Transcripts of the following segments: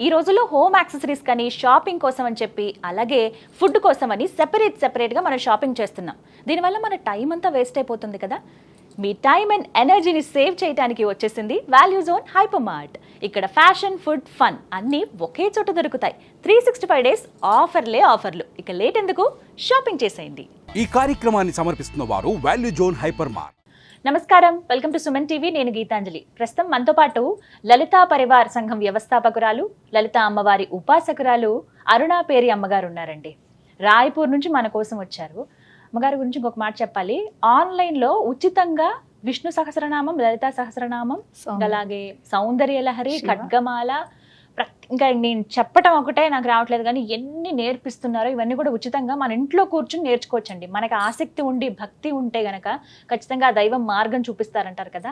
ఈ రోజుల్లో home accessories కానీ షాపింగ్ కోసం అని చెప్పి అలాగే ఫుడ్ కోసం అని సెపరేట్గా మనం షాపింగ్ చేస్తున్నాం. దీనివల్ల మన టైం అంతా వేస్ట్ అయిపోతుంది కదా. మీ టైం అండ్ ఎనర్జీని సేవ్ చేయడానికి వచ్చేసింది వాల్యూ జోన్ హైపర్ మార్ట్. ఇక్కడ ఫ్యాషన్, ఫుడ్, ఫన్ అన్నీ ఒకే చోట దొరుకుతాయి. 365 డేస్ ఆఫర్లు. ఇక లేట్ ఎందుకు, షాపింగ్ చేసేయండి. ఈ కార్యక్రమాన్ని సమర్పిస్తున్న వారు వాల్యూ జోన్ హైపర్ మార్ట్. నమస్కారం, వెల్కమ్ టు సుమన్ టీవీ. నేను గీతాంజలి. ప్రస్తుతం మనతో పాటు లలితా పరివార్ సంఘం వ్యవస్థాపకురాలు, లలితా అమ్మవారి ఉపాసకురాలు అరుణా పేరి అమ్మగారు ఉన్నారండి. రాయ్పూర్ నుంచి మన కోసం వచ్చారు. అమ్మగారి గురించి ఇంకొక మాట చెప్పాలి. ఆన్లైన్లో ఉచితంగా విష్ణు సహస్రనామం, లలితా సహస్రనామం, అలాగే సౌందర్య లహరి, ఖడ్గమాల, ఇంకా నేను చెప్పటం ఒకటే నాకు రావట్లేదు కానీ ఎన్ని నేర్పిస్తున్నారో ఇవన్నీ కూడా ఉచితంగా మన ఇంట్లో కూర్చుని నేర్చుకోవచ్చండి. మనకి ఆసక్తి ఉండి భక్తి ఉంటే గనక ఖచ్చితంగా ఆ దైవం మార్గం చూపిస్తారంటారు కదా.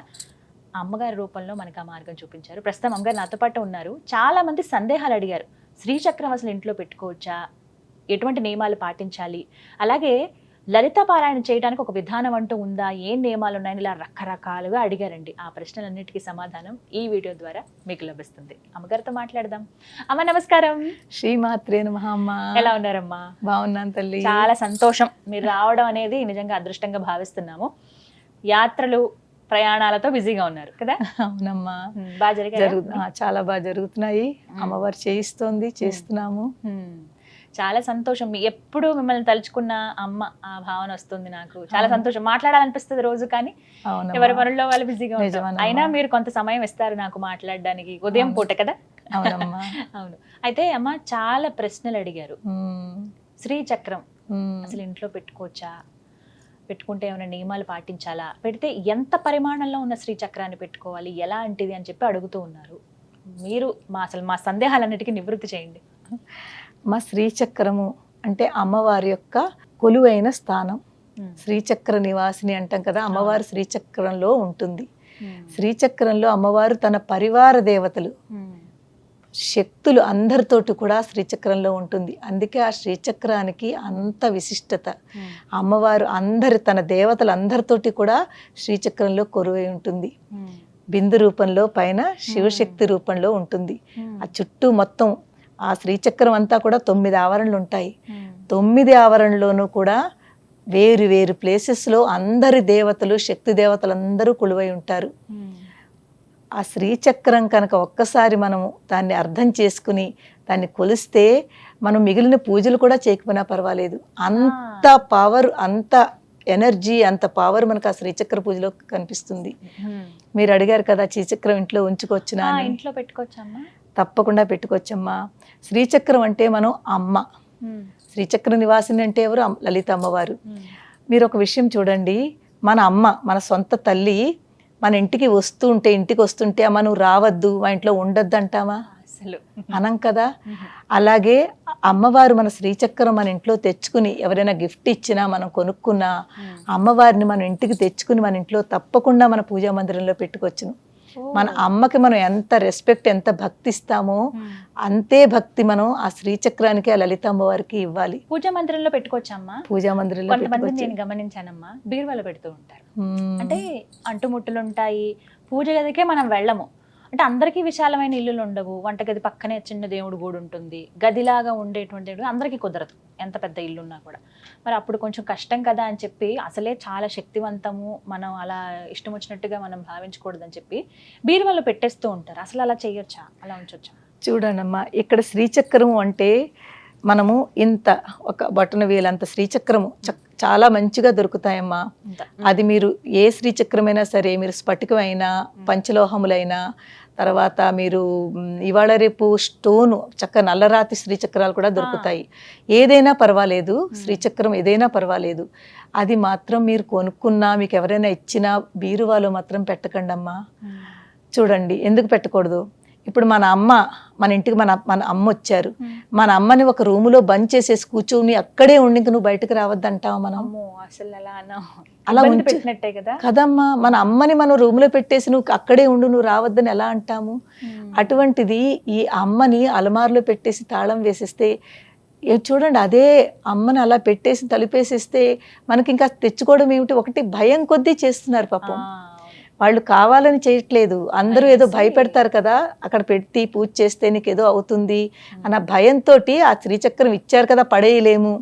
ఆ అమ్మగారి రూపంలో మనకు ఆ మార్గం చూపించారు. ప్రస్తుతం అమ్మగారు నాతో పాటు ఉన్నారు. చాలా మంది సందేహాలు అడిగారు. శ్రీచక్రం అసలు ఇంట్లో పెట్టుకోవచ్చా, ఎటువంటి నియమాలు పాటించాలి, అలాగే లలిత పారాయణ చేయడానికి ఒక విధానం అంటూ ఉందా, ఏం నియమాలు ఉన్నాయని ఇలా రకరకాలుగా అడిగారండి. ఆ ప్రశ్నలన్నిటికీ సమాధానం ఈ వీడియో ద్వారా మీకు లభిస్తుంది. అమ్మగారితో మాట్లాడదాం. అమ్మ నమస్కారం. శ్రీమాత్రే నమః. అమ్మ ఎలా ఉన్నారమ్మా? బాగున్నాను తల్లి. చాలా సంతోషం మీరు రావడం అనేది నిజంగా అదృష్టంగా భావిస్తున్నాము. యాత్రలు, ప్రయాణాలతో బిజీగా ఉన్నారు కదా. అవునమ్మా, బాగా చాలా బాగా జరుగుతున్నాయి. అమ్మవారు చేయిస్తోంది, చేస్తున్నాము. చాలా సంతోషం. ఎప్పుడు మిమ్మల్ని తలుచుకున్న అమ్మ ఆ భావన వస్తుంది నాకు. చాలా సంతోషం. మాట్లాడాలనిపిస్తుంది రోజు, కానీ ఎవరి పనుల్లో వాళ్ళు బిజీగా ఉంటారు. అయినా మీరు కొంత సమయం ఇస్తారు నాకు మాట్లాడడానికి, ఉదయం పూట కదా. అవును. అయితే అమ్మ చాలా ప్రశ్నలు అడిగారు. శ్రీచక్రం అసలు ఇంట్లో పెట్టుకోవచ్చా, పెట్టుకుంటే ఏమైనా నియమాలు పాటించాలా, పెడితే ఎంత పరిమాణంలో ఉన్న శ్రీచక్రాన్ని పెట్టుకోవాలి, ఎలాంటిది అని చెప్పి అడుగుతూ ఉన్నారు. మీరు మా సందేహాలన్నిటికీ నివృత్తి చేయండి. మా శ్రీచక్రము అంటే అమ్మవారి యొక్క కొలువైన స్థానం. శ్రీచక్ర నివాసిని అంటాం కదా, అమ్మవారు శ్రీచక్రంలో ఉంటుంది. శ్రీచక్రంలో అమ్మవారు తన పరివార దేవతలు, శక్తులు అందరితోటి కూడా శ్రీచక్రంలో ఉంటుంది. అందుకే ఆ శ్రీచక్రానికి అంత విశిష్టత. అమ్మవారు తన దేవతలు అందరితోటి కూడా శ్రీచక్రంలో కొలువై ఉంటుంది. బిందు రూపంలో పైన శివశక్తి రూపంలో ఉంటుంది. ఆ చుట్టూ మొత్తం ఆ శ్రీచక్రం అంతా కూడా 9 ఆవరణలు ఉంటాయి. 9 ఆవరణలోనూ కూడా వేరు వేరు ప్లేసెస్లో అందరి దేవతలు, శక్తి దేవతలు అందరూ కొలువై ఉంటారు. ఆ శ్రీచక్రం కనుక ఒక్కసారి మనము దాన్ని అర్థం చేసుకుని దాన్ని కొలిస్తే మనం మిగిలిన పూజలు కూడా చేయకపోయినా పర్వాలేదు. అంత పవర్, అంత ఎనర్జీ, అంత పవర్ మనకు ఆ శ్రీచక్ర పూజలో కనిపిస్తుంది. మీరు అడిగారు కదా శ్రీచక్రం ఇంట్లో ఉంచుకోవచ్చునా? ఇంట్లో పెట్టుకోవచ్చమ్మా? తప్పకుండా పెట్టుకోవచ్చమ్మా. శ్రీచక్రం అంటే మనం అమ్మ. శ్రీచక్ర నివాసిని అంటే ఎవరు? లలిత అమ్మవారు. మీరు ఒక విషయం చూడండి, మన అమ్మ, మన సొంత తల్లి మన ఇంటికి వస్తుంటే అమ్మ నువ్వు రావద్దు, మా ఇంట్లో ఉండొద్దు అంటామా? అసలు అనం కదా. అలాగే అమ్మవారు మన శ్రీచక్రం మన ఇంట్లో తెచ్చుకుని, ఎవరైనా గిఫ్ట్ ఇచ్చినా, మనం కొనుక్కున్నా, అమ్మవారిని మన ఇంటికి తెచ్చుకుని మన ఇంట్లో తప్పకుండా మన పూజా మందిరంలో పెట్టుకొచ్చును. మన అమ్మకి మనం ఎంత రెస్పెక్ట్, ఎంత భక్తి ఇస్తామో అంతే భక్తి మనం ఆ శ్రీచక్రానికి, ఆ లలిత అమ్మవారికి ఇవ్వాలి. పూజా మందిరంలో పెట్టుకోవచ్చమ్మా? పూజా మందిరంలో కొంతమంది నేను గమనించానమ్మా, బీరువాలో పెడుతూ ఉంటారు. అంటే అంటుముట్టులు ఉంటాయి, పూజ గదికే మనం వెళ్ళము. అంటే అందరికీ విశాలమైన ఇల్లులు ఉండవు. వంటగది పక్కనే చిన్న దేవుడు గూడు ఉంటుంది. గదిలాగా ఉండేటువంటి అందరికీ కుదరదు, ఎంత పెద్ద ఇల్లు ఉన్నా కూడా. మరి అప్పుడు కొంచెం కష్టం కదా అని చెప్పి, అసలే చాలా శక్తివంతము, మనం అలా ఇష్టం వచ్చినట్టుగా మనం భావించకూడదని చెప్పి బీరువాలో పెట్టేస్తూ ఉంటారు. అసలు అలా చేయొచ్చా, అలా ఉంచొచ్చా? చూడండమ్మా, ఇక్కడ శ్రీచక్రము అంటే మనము ఇంత ఒక బటన వేలంత శ్రీచక్రము చాలా మంచిగా దొరుకుతాయమ్మా. అది మీరు ఏ శ్రీచక్రమైనా సరే, మీరు స్ఫటికమైనా, పంచలోహములైనా, తర్వాత మీరు ఇవాళ రేపు స్టోను నల్లరాతి శ్రీచక్రాలు కూడా దొరుకుతాయి. ఏదైనా పర్వాలేదు, శ్రీచక్రం ఏదైనా పర్వాలేదు. అది మాత్రం మీరు కొనుక్కున్నా, మీకు ఎవరైనా ఇచ్చినా బీరువాలో మాత్రం పెట్టకండి అమ్మా. చూడండి, ఎందుకు పెట్టకూడదు? ఇప్పుడు మన అమ్మ, మన ఇంటికి మన అమ్మ వచ్చారు, మన అమ్మని ఒక రూములో బంద్ చేసేసి కూర్చొని అక్కడే ఉండి నువ్వు బయటకు రావద్దంటావు మనం? అలా పెట్టినట్టే కదా కదమ్మా. మన అమ్మని మనం రూములో పెట్టేసి నువ్వు అక్కడే ఉండు, నువ్వు రావద్దని ఎలా అంటాము? అటువంటిది ఈ అమ్మని అలమారులో పెట్టేసి తాళం వేసేస్తే, చూడండి, అదే అమ్మని అలా పెట్టేసి తలుపేసేస్తే మనకి ఇంకా తెచ్చుకోవడం ఏమిటి? ఒకటి భయం కొద్దీ చేస్తున్నారు పాపం. వాళ్ళు కావాలని చేయట్లేదు, అందరూ ఏదో భయపెడతారు కదా, అక్కడ పెట్టి పూజ చేస్తే నీకు ఏదో అవుతుంది అన్న భయంతో ఆ శ్రీచక్రం ఇచ్చారు కదా పడేయలేము,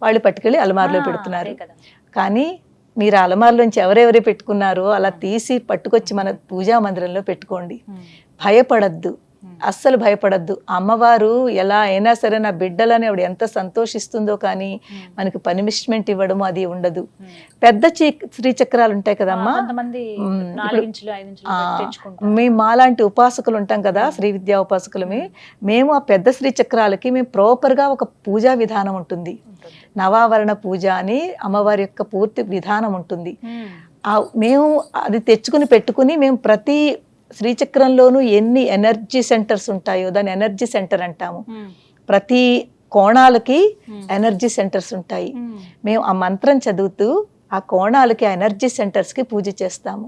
వాళ్ళు పట్టుకెళ్ళి అలమారులో పెడుతున్నారు. కానీ మీరు ఆ అలమారులోంచి ఎవరెవరే పెట్టుకున్నారో అలా తీసి పట్టుకొచ్చి మన పూజా మందిరంలో పెట్టుకోండి. భయపడద్దు, అస్సలు భయపడద్దు. అమ్మవారు ఎలా అయినా సరే నా బిడ్డలని ఆవిడ ఎంత సంతోషిస్తుందో, కానీ మనకి పనిష్మెంట్ ఇవ్వడము అది ఉండదు. పెద్ద శ్రీచక్రాలు ఉంటాయి కదమ్మా, మేము మాలాంటి ఉపాసకులు ఉంటాం కదా, శ్రీ విద్యా ఉపాసకులమే మేము, ఆ పెద్ద శ్రీచక్రాలకి మేము ప్రాపర్గా ఒక పూజా విధానం ఉంటుంది. నవావరణ పూజ అని అమ్మవారి యొక్క పూర్తి విధానం ఉంటుంది. మేము అది తెచ్చుకుని పెట్టుకుని మేము ప్రతి శ్రీచక్రంలోనూ ఎన్ని ఎనర్జీ సెంటర్స్ ఉంటాయో దాన్ని ఎనర్జీ సెంటర్ అంటాము. ప్రతి కోణాలకి ఎనర్జీ సెంటర్స్ ఉంటాయి. మేము ఆ మంత్రం చదువుతూ ఆ కోణాలకి ఆ ఎనర్జీ సెంటర్స్కి పూజ చేస్తాము.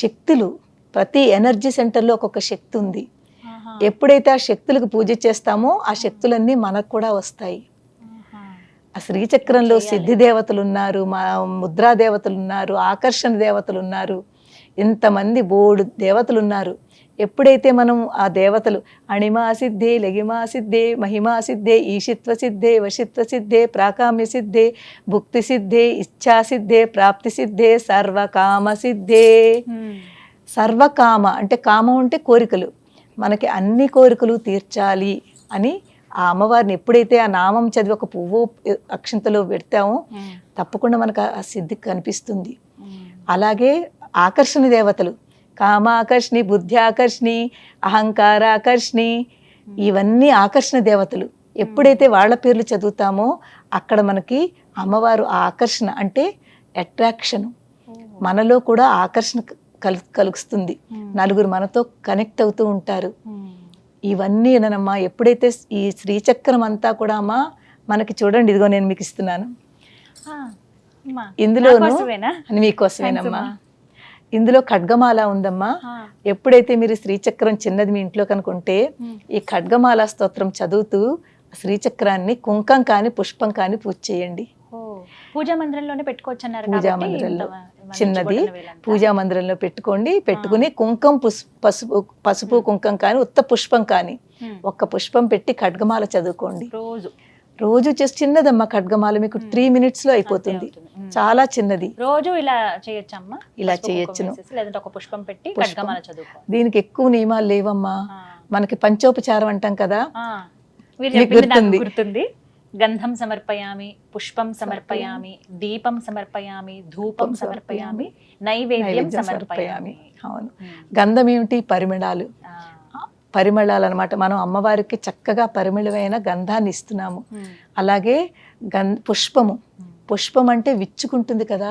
శక్తులు ప్రతి ఎనర్జీ సెంటర్లో ఒక్కొక్క శక్తి ఉంది. ఎప్పుడైతే ఆ శక్తులకు పూజ చేస్తామో ఆ శక్తులన్నీ మనకు కూడా వస్తాయి. ఆ శ్రీచక్రంలో సిద్ధి దేవతలు ఉన్నారు, మా ముద్రా దేవతలు ఉన్నారు, ఆకర్షణ దేవతలు ఉన్నారు, ఇంతమంది బోడు దేవతలు ఉన్నారు. ఎప్పుడైతే మనం ఆ దేవతలు అణిమా సిద్ధే, లగిమా సిద్ధే, మహిమా సిద్ధే, ఈశిత్వ సిద్ధే, వశిత్వ సిద్ధే, ప్రాకామ్య సిద్ధే, భుక్తి సిద్ధే, ఇచ్ఛా సిద్ధే, ప్రాప్తి సిద్ధే, సర్వకామ సిద్ధే. సర్వకామ అంటే కామం అంటే కోరికలు, మనకి అన్ని కోరికలు తీర్చాలి అని ఆ అమ్మవారిని ఎప్పుడైతే ఆ నామం చదివి ఒక పువ్వు అక్షంతలో పెడతామో తప్పకుండా మనకు ఆ సిద్ధి కనిపిస్తుంది. అలాగే ఆకర్షణ దేవతలు కామాకర్షణి, బుద్ధ్యాకర్షణి, అహంకారాకర్షణి, ఇవన్నీ ఆకర్షణ దేవతలు. ఎప్పుడైతే వాళ్ళ పేర్లు చదువుతామో అక్కడ మనకి అమ్మవారు ఆకర్షణ అంటే అట్రాక్షన్, మనలో కూడా ఆకర్షణ కలుగుతుంది. నలుగురు మనతో కనెక్ట్ అవుతూ ఉంటారు. ఇవన్నీ ఏనమ్మా. ఎప్పుడైతే ఈ శ్రీచక్రం అంతా కూడా అమ్మా మనకి చూడండి, ఇదిగో నేను మీకు ఇస్తున్నాను, ఇందులోను మీకోసమేనమ్మా. ఇందులో ఖడ్గమాల ఉందమ్మా. ఎప్పుడైతే మీరు శ్రీచక్రం చిన్నది మీ ఇంట్లో కనుకుంటే ఈ ఖడ్గమాల స్తోత్రం చదువుతూ శ్రీచక్రాన్ని కుంకం కానీ పుష్పం కానీ పూజ చేయండి. పూజా మందిరంలోనే పెట్టుకోవచ్చు అన్నారు. పూజా మందిరంలో చిన్నది పూజా మందిరంలో పెట్టుకోండి. పెట్టుకుని కుంకం పసుపు కుంకం కానీ ఉత్త పుష్పం కానీ ఒక్క పుష్పం పెట్టి ఖడ్గమాల చదువుకోండి. రోజు చేసి చిన్నదమ్మా ఖడ్గమాల, మీకు 3 minutes లో అయిపోతుంది. చాలా చిన్నది. రోజు ఇలా చేయొచ్చమ్మా? ఇలా చేయొచ్చును. లేదంటే ఒక పుష్పం పెట్టి ఖడ్గమాల చదువుకో. దీనికి ఎక్కువ నియమాలు లేవమ్మా. మనకి పంచోపచారం అంటాం కదా, గుర్తుంది. గంధం సమర్పయామి, పుష్పం సమర్పయామి, దీపం సమర్పయామి, ధూపం సమర్పయామి, నైవేద్యం సమర్పయామి. అవును. గంధం ఏమిటి? పరిమళాలు. పరిమళాలు అన్నమాట. మనం అమ్మవారికి చక్కగా పరిమళమైన గంధాన్ని ఇస్తున్నాము. అలాగే పుష్పము. పుష్పం అంటే విచ్చుకుంటుంది కదా,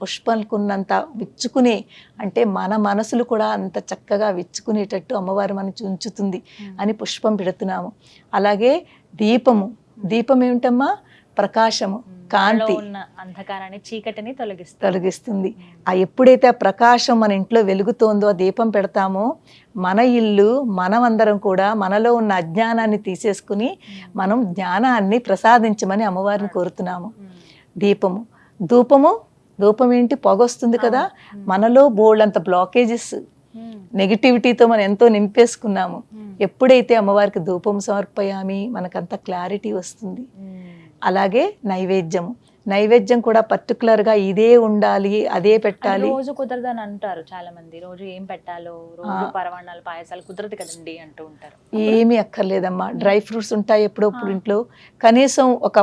పుష్పంకున్నంత విచ్చుకునే అంటే మన మనసులు కూడా అంత చక్కగా విచ్చుకునేటట్టు అమ్మవారు మనం ఉంచుతుంది అని పుష్పం పెడుతున్నాము. అలాగే దీపము. దీపం ఏమిటమ్మా? ప్రకాశము, కాంతి, అంధకారాన్ని, చీకటిని తొలగిస్తుంది. ఆ ఎప్పుడైతే ఆ ప్రకాశం మన ఇంట్లో వెలుగుతోందో ఆ దీపం పెడతామో మన ఇల్లు మనమందరం కూడా మనలో ఉన్న అజ్ఞానాన్ని తీసేసుకుని మనం జ్ఞానాన్ని ప్రసాదించమని అమ్మవారిని కోరుతున్నాము. దీపము. ధూపము. ధూపం ఏంటి? పొగ వస్తుంది కదా, మనలో బోల్డంత బ్లాకేజెస్ నెగిటివిటీతో మనం ఎంతో నింపేసుకున్నాము. ఎప్పుడైతే అమ్మవారికి ధూపం సమర్పయామి మనకంత క్లారిటీ వస్తుంది. అలాగే నైవేద్యము. నైవేద్యం కూడా పర్టికులర్ గా ఇదే ఉండాలి, అదే పెట్టాలి. రోజు కుదరదని అంటారు చాలా మంది. రోజు ఏం పెట్టాలో, రోజు పరవాణాలు పాయసాలు కుదరదు కదండి అంటూ ఉంటారు. ఏమీ అక్కర్లేదమ్మా. డ్రై ఫ్రూట్స్ ఉంటాయి ఎప్పుడప్పుడు ఇంట్లో. కనీసం ఒక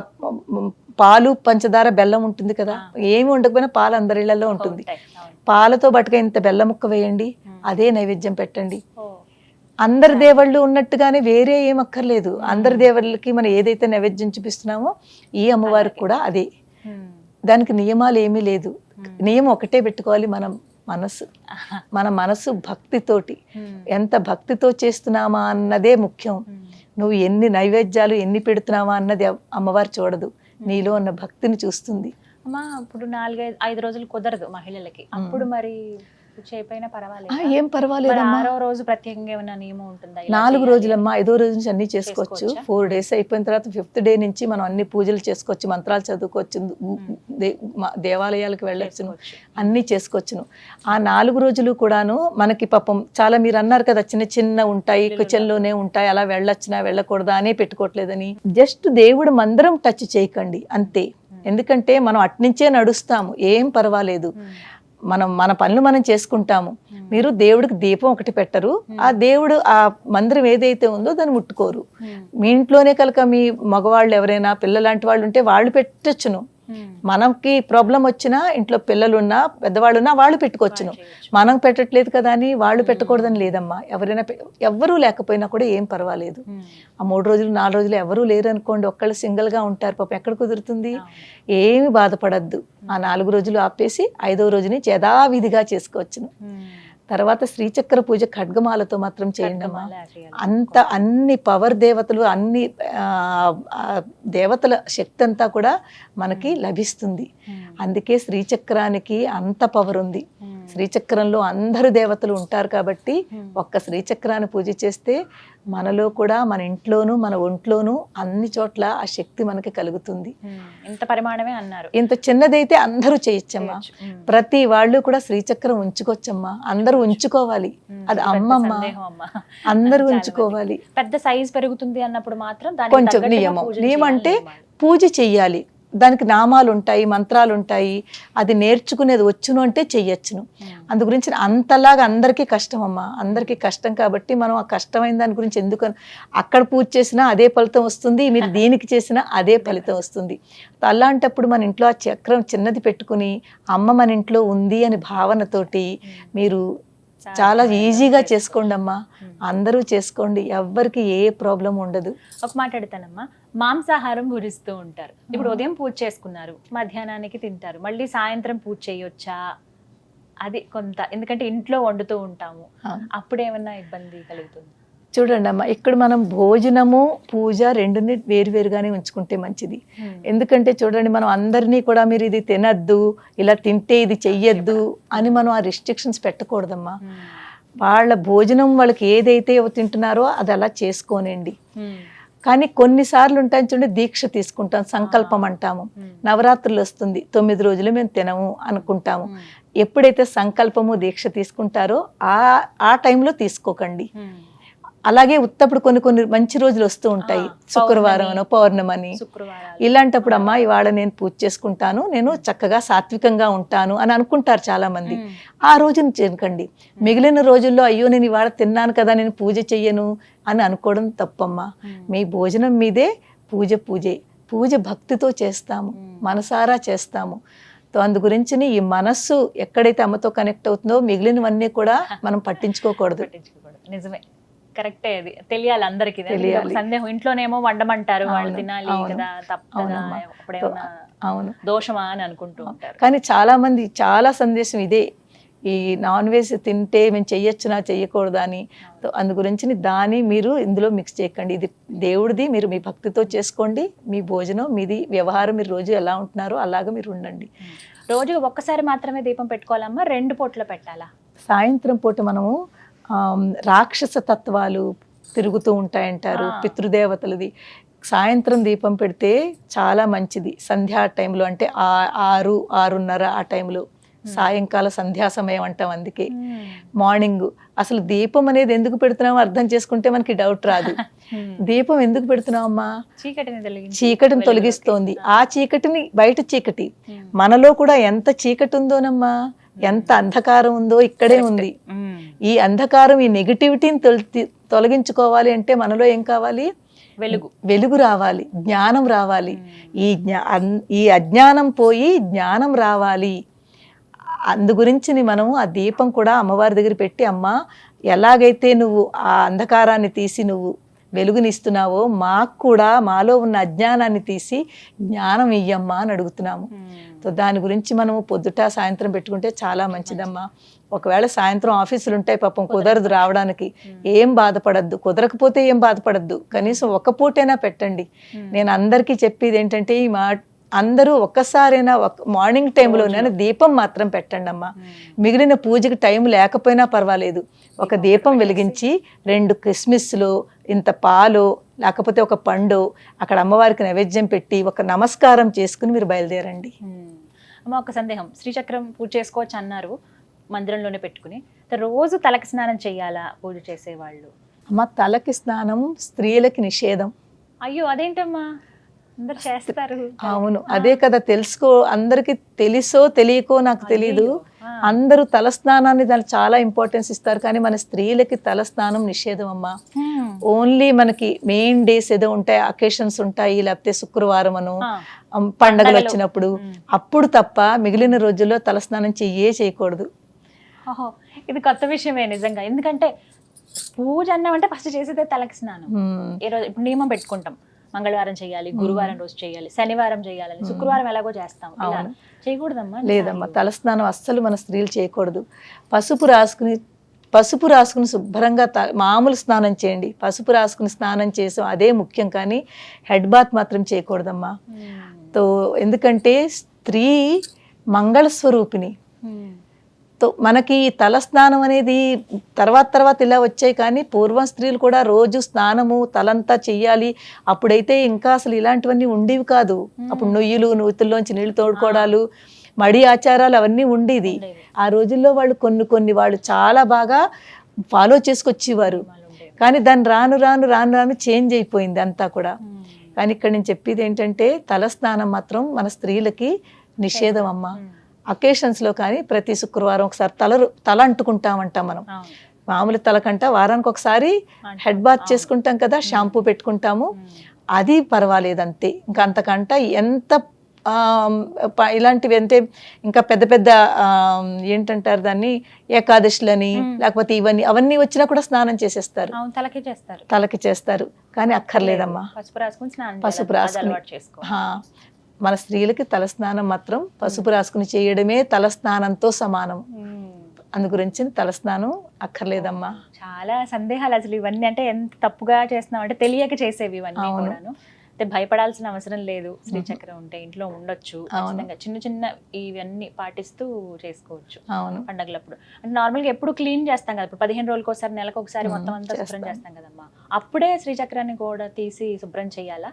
పాలు, పంచదార, బెల్లం ఉంటుంది కదా, ఏమి ఉండకపోయినా పాలు అందరి ఇళ్లలో ఉంటుంది. పాలతో బట్టుగా ఇంత బెల్లం ముక్క వేయండి, అదే నైవేద్యం పెట్టండి. అందరి దేవుళ్ళు ఉన్నట్టుగానే వేరే ఏం అక్కర్లేదు. అందరి దేవుళ్ళకి మనం ఏదైతే నైవేద్యం చూపిస్తున్నామో ఈ అమ్మవారికి కూడా అదే. దానికి నియమాలు ఏమీ లేదు. నియమం ఒకటే పెట్టుకోవాలి, మన మనసు భక్తితోటి. ఎంత భక్తితో చేస్తున్నామా అన్నదే ముఖ్యం. నువ్వు ఎన్ని నైవేద్యాలు ఎన్ని పెడుతున్నావా అన్నది అమ్మవారు చూడదు, నీలో ఉన్న భక్తిని చూస్తుంది. అమ్మా ఇప్పుడు 4-5 రోజులు కుదరదు మహిళలకి, అప్పుడు మరి పూజ అయిపోయినా పర్వాలేదు. ఏం పర్వాలేదమ్మా. 6వ రోజు ప్రత్యేకంగా ఏమైనా నియమం ఉంటుందా? 4 రోజులమ్మా. 5వ రోజు నుంచి అన్ని చేసుకోవచ్చు. 4 days అయిపోయిన తర్వాత 5th day నుంచి మనం అన్ని పూజలు చేసుకోవచ్చు, మంత్రాలు చదువుకోవచ్చు, దేవాలయాలకు వెళ్ళొచ్చును, అన్ని చేసుకోవచ్చును. ఆ 4 రోజులు కూడాను మనకి పాపం చాలా మీరు అన్నారు కదా చిన్న చిన్న ఉంటాయి, కిచెన్ లోనే ఉంటాయి, అలా వెళ్ళొచ్చునా వెళ్ళకూడదా అనే పెట్టుకోవట్లేదని. జస్ట్ దేవుడు మందిరం టచ్ చేయకండి అంతే. ఎందుకంటే మనం అట్నుంచే నడుస్తాము, ఏం పర్వాలేదు, మన పనులు మనం చేసుకుంటాము. మీరు దేవుడికి దీపం ఒకటి పెట్టరు, ఆ దేవుడు ఆ మందిరం ఏదైతే ఉందో దాన్ని ముట్టుకోరు. మీ ఇంట్లోనే కనుక మీ మగవాళ్ళు ఎవరైనా పిల్లలాంటి వాళ్ళు ఉంటే వాళ్ళు పెట్టొచ్చును. మనకి ప్రాబ్లం వచ్చినా ఇంట్లో పిల్లలున్నా పెద్దవాళ్ళున్నా వాళ్ళు పెట్టుకోవచ్చును. మనం పెట్టట్లేదు కదా అని వాళ్ళు పెట్టకూడదని లేదమ్మా. ఎవరైనా ఎవ్వరూ లేకపోయినా కూడా ఏం పర్వాలేదు. ఆ 3 రోజులు 4 రోజులు ఎవరూ లేరు అనుకోండి, ఒక్కళ్ళు సింగిల్ గా ఉంటారు, పాపం ఎక్కడ కుదురుతుంది? ఏమి బాధపడద్దు. ఆ 4 రోజులు ఆపేసి 5వ రోజుని యథావిధిగా చేసుకోవచ్చును. తర్వాత శ్రీచక్ర పూజ ఖడ్గమాలతో మాత్రం చేయండి అమ్మా. అన్ని పవర్ దేవతలు, అన్ని దేవతల శక్తి అంతా కూడా మనకి లభిస్తుంది. అందుకే శ్రీచక్రానికి అంత పవర్ ఉంది. శ్రీచక్రంలో అందరు దేవతలు ఉంటారు కాబట్టి ఒక్క శ్రీచక్రాన్ని పూజ చేస్తే మనలో కూడా, మన ఇంట్లోనూ మన ఒంట్లోనూ అన్ని చోట్ల ఆ శక్తి మనకి కలుగుతుంది. ఇంత పరిమాణమే అన్నారు. ఇంత చిన్నదైతే అందరూ చేయొచ్చమ్మా. ప్రతి వాళ్ళు కూడా శ్రీచక్రం ఉంచుకోవచ్చమ్మా. అందరూ ఉంచుకోవాలి. అది అమ్మమ్మ, అందరూ ఉంచుకోవాలి. పెద్ద సైజ్ పెరుగుతుంది అన్నప్పుడు మాత్రం కొంచెం నియమం అంటే పూజ చెయ్యాలి. దానికి నామాలు ఉంటాయి, మంత్రాలు ఉంటాయి. అది నేర్చుకునేది వచ్చును అంటే చెయ్యొచ్చును. అందు గురించి అంతలాగా అందరికీ కష్టం అమ్మా, అందరికీ కష్టం కాబట్టి మనం ఆ కష్టమైన దాని గురించి ఎందుకు, అక్కడ పూజ చేసినా అదే ఫలితం వస్తుంది, మీరు దీనికి చేసినా అదే ఫలితం వస్తుంది. అలాంటప్పుడు మన ఇంట్లో ఆ చక్రం చిన్నది పెట్టుకుని అమ్మ మన ఇంట్లో ఉంది అని భావనతోటి మీరు చాలా ఈజీగా చేసుకోండి అమ్మా. అందరూ చేసుకోండి, ఎవ్వరికి ఏ ప్రాబ్లం ఉండదు. ఒక మాట అడుగుతానమ్మా, మాంసాహారం భుజిస్తూ ఉంటారు. ఇప్పుడు ఉదయం పూజ చేసుకున్నారు, మధ్యాహ్నానికి తింటారు, మళ్ళీ సాయంత్రం పూజ చేయొచ్చా? అది కొంత, ఎందుకంటే ఇంట్లో వండుతూ ఉంటాము, అప్పుడేమన్నా ఇబ్బంది కలుగుతుంది? చూడండి అమ్మ, ఇక్కడ మనం భోజనము పూజ రెండుని వేరువేరుగానే ఉంచుకుంటే మంచిది. ఎందుకంటే చూడండి, మనం అందరినీ కూడా మీరు ఇది తినద్దు, ఇలా తింటే ఇది చెయ్యొద్దు అని మనం ఆ రిస్ట్రిక్షన్స్ పెట్టకూడదమ్మా. వాళ్ళ భోజనం వాళ్ళకి ఏదైతే తింటున్నారో అది అలా చేసుకోనండి. కానీ కొన్నిసార్లు ఉంటాయని చూడండి, దీక్ష తీసుకుంటాం, సంకల్పం అంటాము. నవరాత్రులు వస్తుంది, 9 రోజులు మేము తినము అనుకుంటాము. ఎప్పుడైతే సంకల్పము దీక్ష తీసుకుంటారో ఆ టైంలో తీసుకోకండి. అలాగే ఉత్తప్పుడు కొన్ని మంచి రోజులు వస్తూ ఉంటాయి, శుక్రవారం పౌర్ణమని, ఇలాంటప్పుడు అమ్మా ఇవాళ నేను పూజ చేసుకుంటాను, నేను చక్కగా సాత్వికంగా ఉంటాను అని అనుకుంటారు చాలా మంది. ఆ రోజుని చేయకండి. మిగిలిన రోజుల్లో అయ్యో నేను ఇవాళ తిన్నాను కదా నేను పూజ చెయ్యను అని అనుకోవడం తప్పమ్మా. మీ భోజనం మీదే పూజే. పూజ భక్తితో చేస్తాము, మనసారా చేస్తాము. అందు గురించి ఈ మనస్సు ఎక్కడైతే అమ్మతో కనెక్ట్ అవుతుందో మిగిలినవన్నీ కూడా మనం పట్టించుకోకూడదు. నిజమే, కరెక్టే. అది తెలియాలి అందరికి. సందేహం, ఇంట్లోనేమో వండమంటారు, వాళ్ళు తినాలి కదా, తప్పదా, అవును దోషమా అని అనుకుంటూ ఉంటారు. కానీ చాలా మంది చాలా సందేశం ఇదే, ఈ నాన్ వెజ్ తింటే మేము చెయ్యొచ్చునా చెయ్యకూడదా అని. అందు గురించి దాన్ని మీరు ఇందులో మిక్స్ చేయకండి. ఇది దేవుడిది, మీరు మీ భక్తితో చేసుకోండి. మీ భోజనం మీది, వ్యవహారం మీరు రోజు ఎలా ఉంటున్నారో అలాగా మీరు ఉండండి. రోజు ఒక్కసారి మాత్రమే దీపం పెట్టుకోవాలమ్మా, 2 పూటలు పెట్టాలా? సాయంత్రం పూట మనము రాక్షస తత్వాలు తిరుగుతూ ఉంటాయంటారు, పితృదేవతలది. సాయంత్రం దీపం పెడితే చాలా మంచిది. సంధ్యా టైంలో అంటే 6-6:30 ఆ టైంలో, సాయంకాల సంధ్యా సమయం అంటాం. అందుకే మార్నింగ్ అసలు దీపం అనేది ఎందుకు పెడుతున్నామో అర్థం చేసుకుంటే మనకి డౌట్ రాదు. దీపం ఎందుకు పెడుతున్నామమ్మా? చీకటిని తొలగిస్తోంది. ఆ చీకటిని, బయట చీకటి, మనలో కూడా ఎంత చీకటి ఉందోనమ్మా, ఎంత అంధకారం ఉందో ఇక్కడే ఉంది. ఈ అంధకారం, ఈ నెగిటివిటీని తొలగించుకోవాలి అంటే మనలో ఏం కావాలి? వెలుగు రావాలి, జ్ఞానం రావాలి. ఈ అజ్ఞానం పోయి జ్ఞానం రావాలి. అందు గురించి మనం ఆ దీపం కూడా అమ్మవారి దగ్గర పెట్టి, అమ్మ ఎలాగైతే నువ్వు ఆ అంధకారాన్ని తీసి నువ్వు వెలుగునిస్తున్నావో మాకు కూడా మాలో ఉన్న అజ్ఞానాన్ని తీసి జ్ఞానం ఇయ్యమ్మా అని అడుగుతున్నాము. దాని గురించి మనము పొద్దుట సాయంత్రం పెట్టుకుంటే చాలా మంచిదమ్మా. ఒకవేళ సాయంత్రం ఆఫీసులు ఉంటాయి, పాపం కుదరదు రావడానికి, ఏం బాధపడద్దు. కుదరకపోతే ఏం బాధపడద్దు, కనీసం ఒక పూటైనా పెట్టండి. నేను అందరికీ చెప్పేది ఏంటంటే, అందరూ ఒక్కసారైనా మార్నింగ్ టైంలోనే దీపం మాత్రం పెట్టండి అమ్మా. మిగిలిన పూజకి టైం లేకపోయినా పర్వాలేదు, ఒక దీపం వెలిగించి 2 కిస్మిస్లు, ఇంత పాలు, లేకపోతే ఒక పండు అక్కడ అమ్మవారికి నైవేద్యం పెట్టి ఒక నమస్కారం చేసుకుని మీరు బయలుదేరండి. అమ్మ, ఒక సందేహం, శ్రీచక్రం పూజ చేసుకోవచ్చు అన్నారు, మందిరంలోనే పెట్టుకుని, రోజు తలకి స్నానం చేయాలా పూజ చేసేవాళ్ళు? అమ్మ, తలకి స్నానం స్త్రీలకి నిషేధం. అయ్యో, అదేంటమ్మా, అందరు చేస్తారు. అవును, అదే కదా తెలుసుకో, అందరికి తెలుసో తెలియకో నాకు తెలీదు, అందరూ తలస్నానాన్ని దానికి చాలా ఇంపార్టెన్స్ ఇస్తారు, కానీ మన స్త్రీలకి తలస్నానం నిషేధం అమ్మా. ఓన్లీ మనకి మెయిన్ డేస్ ఏదో ఉంటాయి, అకేషన్స్ ఉంటాయి, లేకపోతే శుక్రవారం అను పండగలు వచ్చినప్పుడు అప్పుడు తప్ప మిగిలిన రోజుల్లో తలస్నానం చేయకూడదు. ఇది కొత్త విషయమే నిజంగా, ఎందుకంటే పూజ అన్నామంటే ఫస్ట్ చేసేదే తలకి స్నానం. ఈ రోజు ఇప్పుడు నియమం పెట్టుకుంటాం, మంగళవారం చేయాలి, గురువారం రోజు చేయాలి, శనివారం చేయాలని, శుక్రవారం ఎలాగో చేస్తాం, చేయకూడదమ్మా. లేదమ్మా, తలస్నానం అస్సలు మన స్త్రీలు చేయకూడదు. పసుపు రాసుకుని శుభ్రంగా మామూలు స్నానం చేయండి, పసుపు రాసుకుని స్నానం చేసాం అదే ముఖ్యం, కానీ హెడ్ బాత్ మాత్రం చేయకూడదమ్మా. ఎందుకంటే స్త్రీ మంగళ స్వరూపిణి. మనకి తలస్నానం అనేది తర్వాత ఇలా వచ్చాయి, కానీ పూర్వం స్త్రీలు కూడా రోజు స్నానము తలంతా చెయ్యాలి. అప్పుడైతే ఇంకా అసలు ఇలాంటివన్నీ ఉండేవి కాదు. అప్పుడు నొయ్యిలు, నూతుల్లోంచి నీళ్లు తోడుకోవడాలు, మడి ఆచారాలు అవన్నీ ఉండేది. ఆ రోజుల్లో వాళ్ళు కొన్ని వాళ్ళు చాలా బాగా ఫాలో చేసుకొచ్చేవారు, కానీ దాన్ని రాను చేంజ్ అయిపోయింది అంతా కూడా. కానీ ఇక్కడ నేను చెప్పేది ఏంటంటే తలస్నానం మాత్రం మన స్త్రీలకి నిషేధం అమ్మా. అకేషన్స్లో కానీ ప్రతి శుక్రవారం ఒకసారి తల అంటుకుంటామంటాం మనం, మామూలు తలకంట వారానికి ఒకసారి హెడ్ బాత్ చేసుకుంటాం కదా, షాంపూ పెట్టుకుంటాము, అది పర్వాలేదు అంతే. ఇంకా అంతకంట ఎంత ఇలాంటివి అంటే ఇంకా పెద్ద ఏంటంటారు దాన్ని, ఏకాదశులని లేకపోతే అవన్నీ వచ్చినా కూడా స్నానం చేసేస్తారు, తలకి చేస్తారు, కానీ అక్కర్లేదమ్మా. పసుపు రాసుకుని మన స్త్రీలకి తలస్నానం మాత్రం పసుపు రాసుకుని చేయడమే తలస్నానంతో సమానం. అందు గురించి తలస్నానం అక్కర్లేదమ్మా. చాలా సందేహాలు అసలు ఇవన్నీ, అంటే ఎంత తప్పుగా చేస్తున్నాం అంటే తెలియక చేసేవి ఇవన్నీ కూడాను. అంటే భయపడాల్సిన అవసరం లేదు, శ్రీచక్రం ఉంటే ఇంట్లో ఉండొచ్చు, చిన్న ఇవన్నీ పాటిస్తూ చేసుకోవచ్చు పండగలప్పుడు. అంటే నార్మల్గా ఎప్పుడు క్లీన్ చేస్తాం కదా, ఇప్పుడు 15 రోజులకు ఒకసారి, నెలకు ఒకసారి మొత్తం అంతా శుభ్రం చేస్తాం కదమ్మా, అప్పుడే శ్రీచక్రాన్ని కూడా తీసి శుభ్రం చేయాలా?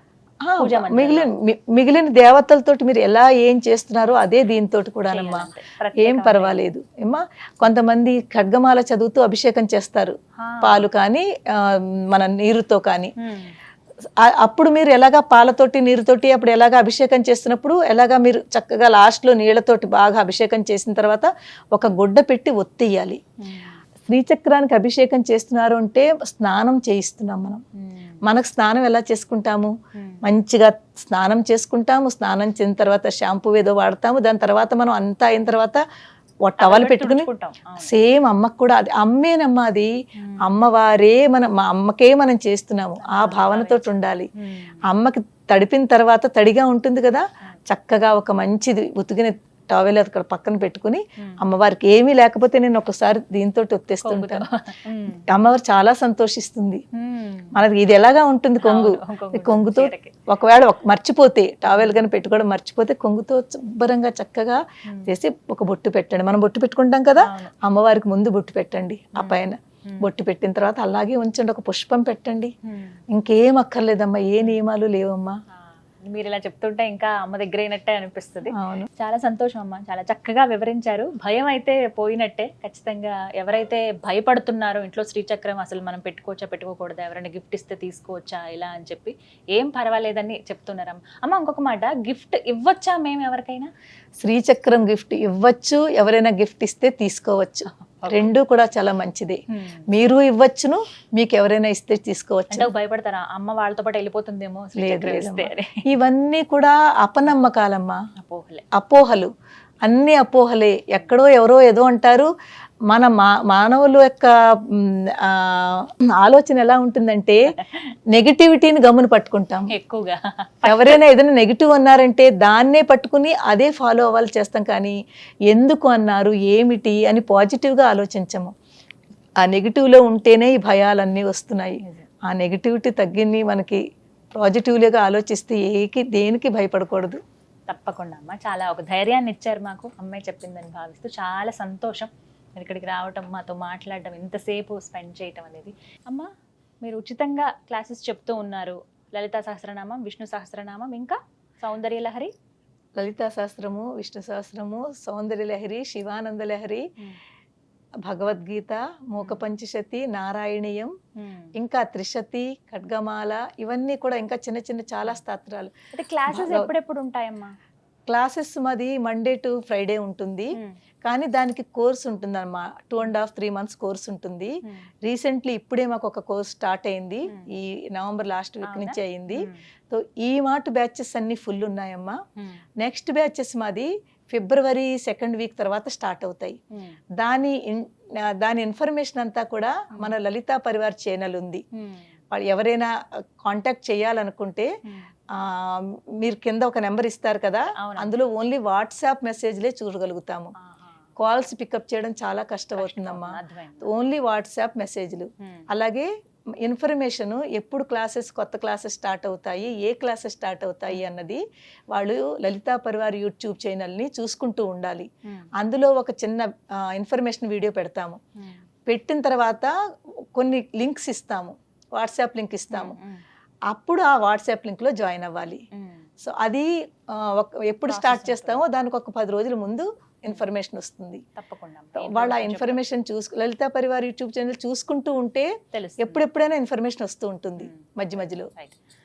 మిగిలిన దేవతలతోటి మీరు ఎలా ఏం చేస్తున్నారో అదే దీంతో కూడానమ్మా, ఏం పర్వాలేదు ఏమ్మా. కొంతమంది ఖడ్గమాల చదువుతూ అభిషేకం చేస్తారు, పాలు కానీ మన నీరుతో కానీ. అప్పుడు మీరు ఎలాగా పాలతోటి నీరుతోటి అప్పుడు ఎలాగా అభిషేకం చేస్తున్నప్పుడు ఎలాగా మీరు చక్కగా లాస్ట్లో నీళ్లతోటి బాగా అభిషేకం చేసిన తర్వాత ఒక గుడ్డ పెట్టి ఒత్తేయాలి. శ్రీచక్రానికి అభిషేకం చేస్తున్నారు అంటే స్నానం చేయిస్తున్నాం మనం. మనకు స్నానం ఎలా చేసుకుంటాము, మంచిగా స్నానం చేసుకుంటాము, స్నానం చేసిన తర్వాత షాంపూ ఏదో వాడతాము, దాని తర్వాత మనం అంతా అయిన తర్వాత టవల్ పెట్టుకుని సేమ్ అమ్మకు కూడా అది అమ్మేనమ్మా, అది అమ్మవారే మా అమ్మకే మనం చేస్తున్నాము, ఆ భావనతో ఉండాలి. అమ్మకి తడిపిన తర్వాత తడిగా ఉంటుంది కదా, చక్కగా ఒక మంచిది ఉతికిన టవల్ అక్కడ పక్కన పెట్టుకుని అమ్మవారికి ఏమీ లేకపోతే నేను ఒకసారి దీంతో ఒత్తేస్తుంటాను, అమ్మవారు చాలా సంతోషిస్తుంది. మనకి ఇది ఎలాగా ఉంటుంది, కొంగుతో ఒకవేళ మర్చిపోతే టవల్ కానీ పెట్టుకోవడం మర్చిపోతే కొంగుతో శుభ్రంగా చక్కగా చేసి ఒక బొట్టు పెట్టండి. మనం బొట్టు పెట్టుకుంటాం కదా, అమ్మవారికి ముందు బొట్టు పెట్టండి, ఆ పైన బొట్టు పెట్టిన తర్వాత అలాగే ఉంచండి, ఒక పుష్పం పెట్టండి, ఇంకేం అక్కర్లేదమ్మా, ఏ నియమాలు లేవమ్మా. మీరు ఇలా చెప్తుంటే ఇంకా అమ్మ దగ్గర అయినట్టే అనిపిస్తుంది. చాలా సంతోషం అమ్మ, చాలా చక్కగా వివరించారు. భయం అయితే పోయినట్టే ఖచ్చితంగా. ఎవరైతే భయపడుతున్నారో ఇంట్లో శ్రీచక్రం అసలు మనం పెట్టుకోవచ్చా పెట్టుకోకూడదా, ఎవరైనా గిఫ్ట్ ఇస్తే తీసుకోవచ్చా ఇలా అని చెప్పి, ఏం పర్వాలేదని చెప్తున్నారు అమ్మ. ఇంకొక మాట, గిఫ్ట్ ఇవ్వచ్చా మేము ఎవరికైనా? శ్రీచక్రం గిఫ్ట్ ఇవ్వచ్చు, ఎవరైనా గిఫ్ట్ ఇస్తే తీసుకోవచ్చు, రెండు కూడా చాలా మంచిది. మీరు ఇవ్వచ్చును, మీకు ఎవరైనా ఇస్తే తీసుకోవచ్చు. భయపడతారా అమ్మ వాళ్ళతో పాటు వెళ్ళిపోతుందేమో? ఇవన్నీ కూడా అపనమ్మకాలమ్మా, అపోహలు, అన్ని అపోహలే. ఎక్కడో ఎవరో ఏదో అంటారు. మన మానవుల యొక్క ఆలోచన ఎలా ఉంటుందంటే నెగిటివిటీని గమ్మున పట్టుకుంటాం ఎక్కువగా. ఎవరైనా ఏదైనా నెగిటివ్ అన్నారంటే దాన్నే పట్టుకుని అదే ఫాలో అవ్వాలి చేస్తాం, కానీ ఎందుకు అన్నారు ఏమిటి అని పాజిటివ్గా ఆలోచించము. ఆ నెగిటివ్లో ఉంటేనే ఈ భయాలన్నీ వస్తున్నాయి. ఆ నెగిటివిటీ తగ్గింది మనకి పాజిటివ్గా ఆలోచిస్తే దేనికి భయపడకూడదు. తప్పకుండా అమ్మ, చాలా ఒక ధైర్యాన్ని ఇచ్చారు మాకు, అమ్మాయి చెప్పిందని భావిస్తూ. చాలా సంతోషం మీరు ఇక్కడికి రావటం, మాతో మాట్లాడటం, ఇంతసేపు స్పెండ్ చేయటం అనేది. అమ్మ, మీరు ఉచితంగా క్లాసెస్ చెప్తూ ఉన్నారు, లలితా సహస్రనామం, విష్ణు సహస్రనామం, ఇంకా సౌందర్య లహరి, లలితా సహస్రము, విష్ణు సహస్రము, సౌందర్య లహరి, శివానంద లహరి, భగవద్గీత, మూక పంచశతి, నారాయణీయం, ఇంకా త్రిశతి, ఖడ్గమాల, ఇవన్నీ కూడా ఇంకా చిన్న చిన్న చాలా స్తోత్రాలు. అంటే క్లాసెస్ ఎప్పుడెప్పుడు ఉంటాయమ్మా? క్లాసెస్ మాది మండే టు ఫ్రైడే ఉంటుంది, కానీ దానికి కోర్స్ ఉంటుంది అమ్మా. 2.5-3 months కోర్స్ ఉంటుంది. రీసెంట్లీ ఇప్పుడే మాకు ఒక కోర్స్ స్టార్ట్ అయింది, ఈ నవంబర్ లాస్ట్ వీక్ నుంచి అయింది. సో ఈ మాట బ్యాచెస్ అన్ని ఫుల్ ఉన్నాయమ్మా. నెక్స్ట్ బ్యాచెస్ మాది ఫిబ్రవరి 2nd week తర్వాత స్టార్ట్ అవుతాయి. దాని ఇన్ఫర్మేషన్ అంతా కూడా మన లలితా పరివార్ ఛానల్ ఉంది. వాళ్ళు ఎవరైనా కాంటాక్ట్ చేయాలనుకుంటే మీరు కింద ఒక నెంబర్ ఇస్తారు కదా, అందులో ఓన్లీ వాట్సాప్ మెసేజ్లే చూడగలుగుతాము. కాల్స్ పికప్ చేయడం చాలా కష్టం అవుతుందమ్మా. ఓన్లీ వాట్సాప్ మెసేజ్లు. అలాగే ఇన్ఫర్మేషన్ ఎప్పుడు కొత్త క్లాసెస్ స్టార్ట్ అవుతాయి, ఏ క్లాసెస్ స్టార్ట్ అవుతాయి అన్నది వాళ్ళు లలితా పరివార్ యూట్యూబ్ ఛానల్ని చూసుకుంటూ ఉండాలి. అందులో ఒక చిన్న ఇన్ఫర్మేషన్ వీడియో పెడతాము. పెట్టిన తర్వాత కొన్ని లింక్స్ ఇస్తాము, వాట్సాప్ లింక్ ఇస్తాము. అప్పుడు ఆ వాట్సాప్ లింక్లో జాయిన్ అవ్వాలి. సో అది ఎప్పుడు స్టార్ట్ చేస్తామో దానికి ఒక 10 రోజుల ముందు ఇన్ఫర్మేషన్ వస్తుంది. తప్పకుండా వాళ్ళ information Lalita Parivar YouTube channel చూసుకుంటూ ఉంటే ఎప్పుడెప్పుడైనా ఇన్ఫర్మేషన్ వస్తూ ఉంటుంది మధ్య మధ్యలో.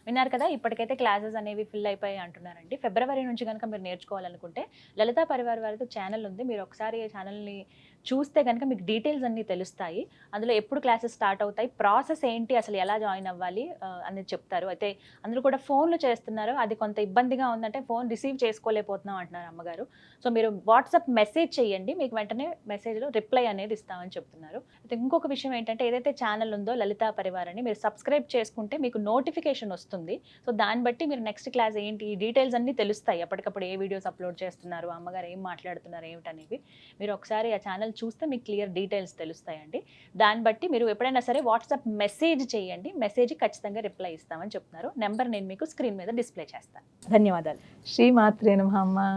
విన్నారు కదా, ఇప్పటికైతే క్లాసెస్ అనేవి ఫిల్ అయిపోయి అంటున్నారండి. ఫిబ్రవరి నుంచి కనుక మీరు నేర్చుకోవాలనుకుంటే లలితా పరివార్ వారితో ఛానల్ ఉంది, మీరు ఒకసారి ఆ ఛానల్ని చూస్తే కనుక మీకు డీటెయిల్స్ అన్నీ తెలుస్తాయి. అందులో ఎప్పుడు క్లాసెస్ స్టార్ట్ అవుతాయి, ప్రాసెస్ ఏంటి, అసలు ఎలా జాయిన్ అవ్వాలి అనేది చెప్తారు. అయితే అందరూ కూడా ఫోన్లు చేస్తున్నారు, అది కొంత ఇబ్బందిగా ఉందంటే ఫోన్ రిసీవ్ చేసుకోలేకపోతున్నాం అంటున్నారు అమ్మగారు. సో మీరు వాట్సాప్ మెసేజ్ చేయండి, మీకు వెంటనే మెసేజ్లో రిప్లై అనేది ఇస్తామని చెప్తున్నారు. అయితే ఇంకొక విషయం ఏంటంటే, ఏదైతే ఛానల్ ఉందో లలితా పరివార్ అని మీరు సబ్స్క్రైబ్ చేసుకుంటే మీకు నోటిఫికేషన్ వస్తుంది. సో దాన్ని బట్టి మీరు నెక్స్ట్ క్లాస్ ఏంటి, ఈ డీటెయిల్స్ అన్నీ తెలుస్తాయి. అప్పటికప్పుడు ఏ వీడియోస్ అప్లోడ్ చేస్తున్నారు, అమ్మగారు ఏం మాట్లాడుతున్నారు ఏమిటనేవి మీరు ఒకసారి ఆ ఛానల్ చూస్తే మీకు క్లియర్ డీటెయిల్స్ తెలుస్తాయండి. దాన్ని బట్టి మీరు ఎప్పుడైనా సరే వాట్సాప్ మెసేజ్ చేయండి, మెసేజ్ ఖచ్చితంగా రిప్లై ఇస్తామని చెప్తున్నారు. నెంబర్ నేను మీకు స్క్రీన్ మీద డిస్ప్లే చేస్తాను. ధన్యవాదాలు. శ్రీమాత్రే నమః అమ్మా.